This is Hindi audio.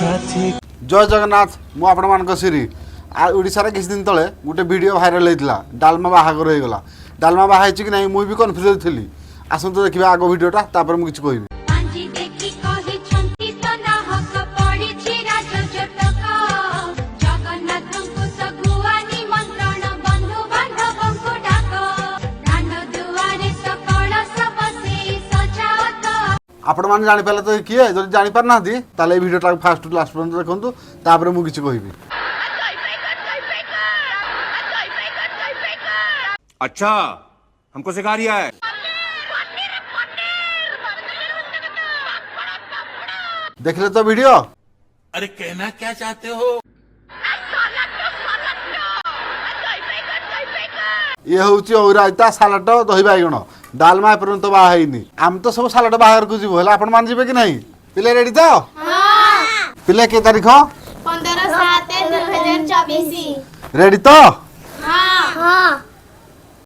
जय जगन्नाथ मु आपण मान श्री ओडिशा किसी दिन तले गोटे वीडियो भाइराल होता डालमा बाहागर हो गला डालमा बाहा कि नहीं मुझे भी कन्फ्यूज थी आसतु देखिए आग वीडियोटा तापर मुझे किसी कहबी आपण मैंने जापारे तो किए जब जापार ना ताले वीडियोटा फास्ट लास्ट पर्यंत देखु तापर मुझे किसी कहबी। अच्छा हमको सिखा रिया है। देख ले तो वीडियो। अरे कहना क्या चाहते हो? ये हूँ रायता सालाट दही बैगण डालमा एपर्यंत बाहनी आम तो सब सालाट बाहर को जीव आपण मान जी कि नहीं पिले रेडी तो पिले के तारीख 15/7/2024 रेडी तो हाँ।